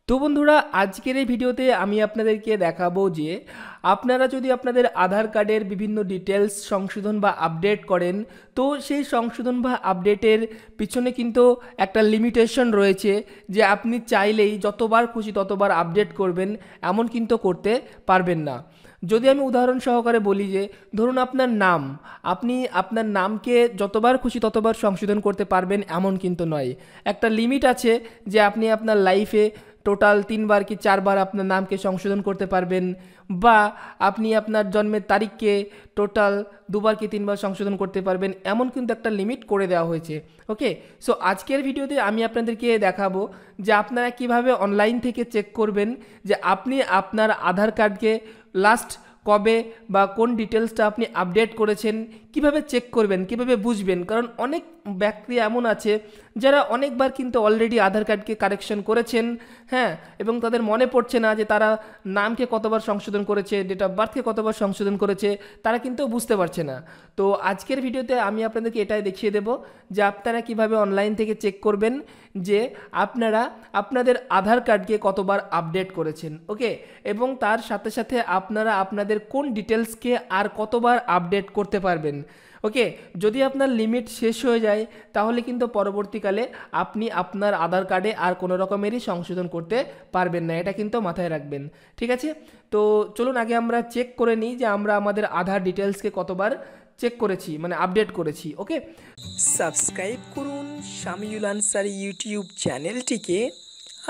তো বন্ধুরা, আজকের এই ভিডিওতে আমি আপনাদেরকে দেখাবো যে আপনারা যদি আপনাদের আধার কার্ডের বিভিন্ন ডিটেলস সংশোধন বা আপডেট করেন, তো সেই সংশোধন বা আপডেটের পিছনে কিন্তু একটা লিমিটেশন রয়েছে যে আপনি চাইলেই যতবার খুশি ততবার আপডেট করবেন, এমন কিন্তু করতে পারবেন না। যদি আমি উদাহরণ সহকারে বলি যে ধরুন আপনার নাম, আপনি আপনার নামকে যতবার খুশি ততবার সংশোধন করতে পারবেন এমন কিন্তু নয়। একটা লিমিট আছে যে আপনি আপনার লাইফে টোটাল 3 বার কি 4 বার আপনার নামকে সংশোধন করতে পারবেন, বা আপনি আপনার জন্মের তারিখকে টোটাল 2 বার কি 3 বার সংশোধন করতে পারবেন, এমন কিন্তু একটা লিমিট করে দেওয়া হয়েছে। ওকে, সো আজকের ভিডিওতে আমি আপনাদেরকে দেখাবো যে আপনারা কিভাবে অনলাইন থেকে চেক করবেন যে আপনি আপনার আধার কার্ডকে লাস্ট কবে বা কোন ডিটেলসটা আপনি আপডেট করেছেন, কিভাবে চেক করবেন, কিভাবে বুঝবেন। কারণ অনেক ব্যক্তি এমন আছে যারা অনেকবার কিন্তু অলরেডি আধার কার্ডকে কারেকশন করেছেন, হ্যাঁ, এবং তাদের মনে পড়ছে না যে তারা নামকে কতবার সংশোধন করেছে, ডেট অফ বার্থকে কতবার সংশোধন করেছে, তারা কিন্তু বুঝতে পারছে না। তো আজকের ভিডিওতে আমি আপনাদেরকে এটাই দেখিয়ে দেব যে আপনারা কিভাবে অনলাইন থেকে চেক করবেন যে আপনারা আপনাদের আধার কার্ডকে কতবার আপডেট করেছেন। ওকে, এবং তার সাথে সাথে আপনারা আপনাদের কোন ডিটেলসকে আর কতবার আপডেট করতে পারবেন। ওকে, যদি আপনার লিমিট শেষ হয়ে যায় তাহলে কিন্তু পরবর্তীকালে আপনি আপনার আধার কার্ডে আর কোনো রকমেরই সংশোধন করতে পারবেন না, এটা কিন্তু মাথায় রাখবেন। ঠিক আছে, তো চলুন আগে আমরা চেক করে নিই যে আমরা আমাদের আধার ডিটেলসকে কতবার চেক করেছি, মানে আপডেট করেছি। ওকে, সাবস্ক্রাইব করুন শামিউল আনসারি ইউটিউব চ্যানেলটিকে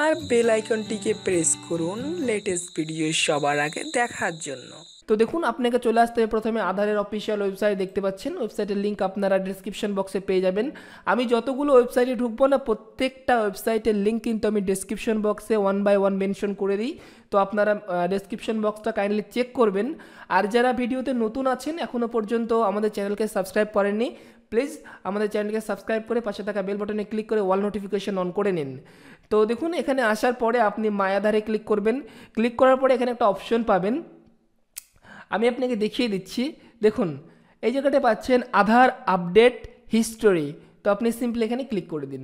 আর বেল আইকনটিকে প্রেস করুন লেটেস্ট ভিডিও সবার আগে দেখার জন্য। তো দেখুন, আপনাকে চলে আসতে হবে প্রথমে আধারের অফিসিয়াল ওয়েবসাইট দেখতে পাচ্ছেন, ওয়েবসাইটের লিঙ্ক আপনারা ডেসক্রিপশন বক্সে পেয়ে যাবেন। আমি যতগুলো ওয়েবসাইটে ঢুকবো না, প্রত্যেকটা ওয়েবসাইটের লিঙ্ক কিন্তু আমি ডেসক্রিপশন বক্সে 1 বাই 1 মেনশন করে দিই। তো আপনারা ডেসক্রিপশন বক্সটা কাইন্ডলি চেক করবেন। আর যারা ভিডিওতে নতুন আছেন, এখনও পর্যন্ত আমাদের চ্যানেলকে সাবস্ক্রাইব করেননি, প্লিজ আমাদের চ্যানেলকে সাবস্ক্রাইব করে পাশে থাকা বেল বাটনে ক্লিক করে অল নোটিফিকেশন অন করে নিন। তো দেখুন, এখানে আসার পরে আপনি মাই আধারে ক্লিক করবেন। ক্লিক করার পরে এখানে একটা অপশন পাবেন, আমি আপনাকে দেখিয়ে দিচ্ছি। দেখুন, এই জায়গাটা পাচ্ছেন আধার আপডেট হিস্টোরি। তো আপনি সিম্পলি এখানে ক্লিক করে দিন।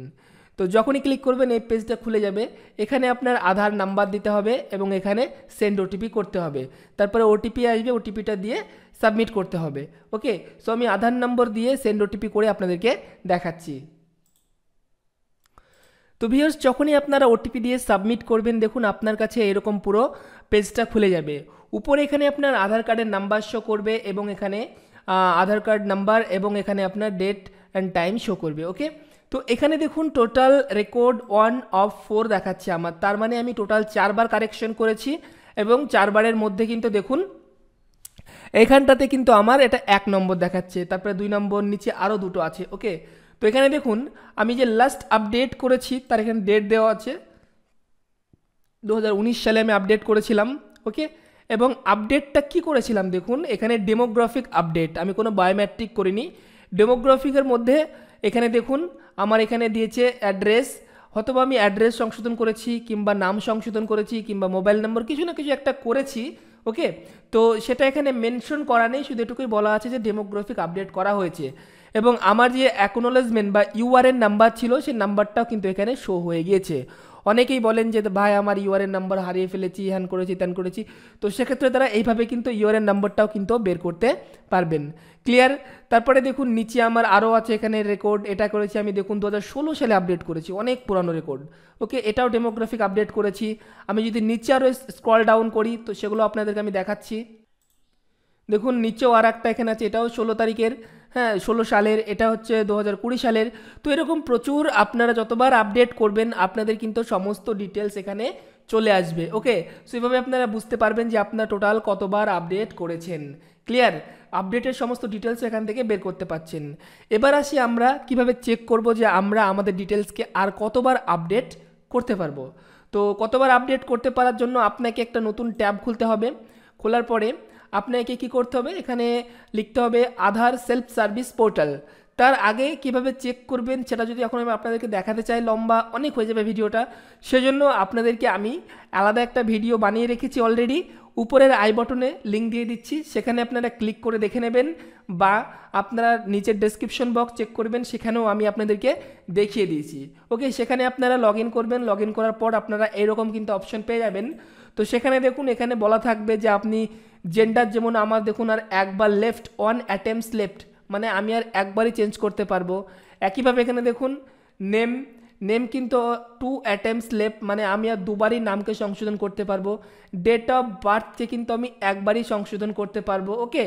তো যখনই ক্লিক করবেন এই পেজটা খুলে যাবে। এখানে আপনার আধার নাম্বার দিতে হবে এবং এখানে সেন্ড ওটিপি করতে হবে। তারপরে ওটিপি আসবে, ওটিপিটা দিয়ে সাবমিট করতে হবে। ওকে, সো আমি আধার নম্বর দিয়ে সেন্ড ওটিপি করে আপনাদেরকে দেখাচ্ছি। তো ভিউয়ার্স, যখনই আপনারা ওটিপি দিয়ে সাবমিট করবেন, দেখুন আপনার কাছে এরকম পুরো পেজটা খুলে যাবে। উপরে এখানে আপনার আধার কার্ডের নাম্বার শো করবে এবং এখানে আধার কার্ড নাম্বার এবং এখানে আপনার ডেট অ্যান্ড টাইম শো করবে। ওকে, তো এখানে দেখুন টোটাল রেকর্ড 1 অফ 4 দেখাচ্ছে আমার, তার মানে আমি টোটাল 4 বার কারেকশন করেছি এবং 4 বারের মধ্যে কিন্তু দেখুন এখানটাতে কিন্তু আমার এটা 1 নম্বর দেখাচ্ছে, তারপরে 2 নম্বর, নিচে আরও দুটো আছে। ওকে, তো এখানে দেখুন আমি যে লাস্ট আপডেট করেছি তার এখানে ডেট দেওয়া আছে, 2019 সালে আমি আপডেট করেছিলাম। ওকে, এবং আপডেটটা কি করেছিলাম দেখুন, এখানে ডেমোগ্রাফিক আপডেট, আমি কোনো বায়োমেট্রিক করিনি। ডেমোগ্রাফিকের মধ্যে এখানে দেখুন আমার এখানে দিয়েছে অ্যাড্রেস, হয়তোবা আমি অ্যাড্রেস সংশোধন করেছি কিংবা নাম সংশোধন করেছি কিংবা মোবাইল নম্বর কিছু না কিছু একটা করেছি। ওকে, তো সেটা এখানে মেনশন করা নেই, শুধু এটুকুই বলা আছে যে ডেমোগ্রাফিক আপডেট করা হয়েছে। এবং আমার যে অ্যাকনোলেজমেন্ট বা ইউআরএন নাম্বার ছিল সেই নাম্বারটাও কিন্তু এখানে শো হয়ে গিয়েছে। অনেকেই বলেন যে ভাই আমার ইউআরএন নাম্বার হারিয়ে ফেলেছি, হ্যান করেছি ত্যান করেছি, তো সেক্ষেত্রে তারা এইভাবে কিন্তু ইউআরএন নাম্বারটাও কিন্তু বের করতে পারবেন। ক্লিয়ার? তারপরে দেখুন নিচে আমার আরও আছে এখানে রেকর্ড, এটা করেছি আমি দেখুন 2016 সালে আপডেট করেছি, অনেক পুরানো রেকর্ড। ওকে, এটাও ডেমোগ্রাফিক আপডেট করেছি। আমি যদি নিচে আরও স্ক্রল ডাউন করি তো সেগুলো আপনাদেরকে আমি দেখাচ্ছি। দেখুন নিচেও আর একটা এখানে আছে, এটাও 16 তারিখের, হ্যাঁ 16 সালের, এটা হচ্ছে 2020 সালের। তো এরকম প্রচুর আপনারা যতবার আপডেট করবেন আপনাদের কিন্তু সমস্ত ডিটেলস এখানে চলে আসবে। ওকে, সো এইভাবে আপনারা বুঝতে পারবেন যে আপনার টোটাল কতবার আপডেট করেছেন। ক্লিয়ার? আপডেটের সমস্ত ডিটেলস এখান থেকে বের করতে পারছেন। এবার আসি আমরা কিভাবে চেক করব যে আমরা আমাদের ডিটেলসকে আর কতবার আপডেট করতে পারবো। তো কতবার আপডেট করতে পারার জন্য আপনাকে একটা নতুন ট্যাব খুলতে হবে। খোলার পরে আপনাকে কি করতে হবে, এখানে লিখতে হবে আধার সেলফ সার্ভিস পোর্টাল। তার আগে কিভাবে চেক করবেন সেটা যদি এখন আমি আপনাদেরকে দেখাতে চাই, লম্বা অনেক হয়ে যাবে ভিডিওটা, সেজন্য আপনাদেরকে আমি আলাদা একটা ভিডিও বানিয়ে রেখেছি অলরেডি, উপরের আই বটনে লিঙ্ক দিয়ে দিচ্ছি, সেখানে আপনারা ক্লিক করে দেখে নেবেন, বা আপনারা নিচের ডেসক্রিপশন বক্স চেক করবেন, সেখানেও আমি আপনাদেরকে দেখিয়ে দিয়েছি। ওকে, সেখানে আপনারা লগ ইন করবেন, লগ ইন করার পর আপনারা এরকম কিন্তু অপশন পেয়ে যাবেন। তো সেখানে দেখুন, এখানে বলা থাকবে যে আপনি জেন্ডার, যেমন আমার দেখুন আর একবার লেফট, অন অ্যাটেম্পস লেফট, মানে আমি আর একবারই চেঞ্জ করতে পারবো। একইভাবে এখানে দেখুন নেম কিন্তু 2 অ্যাটেম্পস লেফট, মানে আমি আর দুবারই নামকে সংশোধন করতে পারবো। ডেট অফ বার্থকে কিন্তু আমি একবারই সংশোধন করতে পারবো। Okay,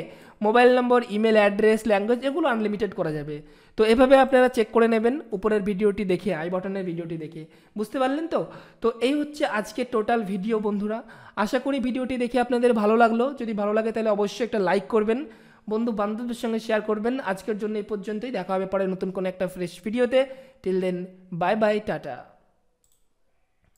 mobile number, email address, language, এগুলো আনলিমিটেড করা যাবে। তো এভাবে আপনারা চেক করে নেবেন উপরের ভিডিওটি দেখে, আই বাটনের ভিডিওটি দেখে। বুঝতে পারলেন তো? তো এই হচ্ছে আজকে টোটাল ভিডিও বন্ধুরা। আশা করি ভিডিওটি দেখে আপনাদের ভালো লাগলো। যদি ভালো লাগে তাহলে অবশ্যই একটা লাইক করবেন, বন্ধু বান্ধবদের সঙ্গে শেয়ার করবেন। আজকের জন্য এই পর্যন্তই, দেখা হবে পরে নতুন কোনো একটা ফ্রেশ ভিডিওতে। Till then, bye bye, tata.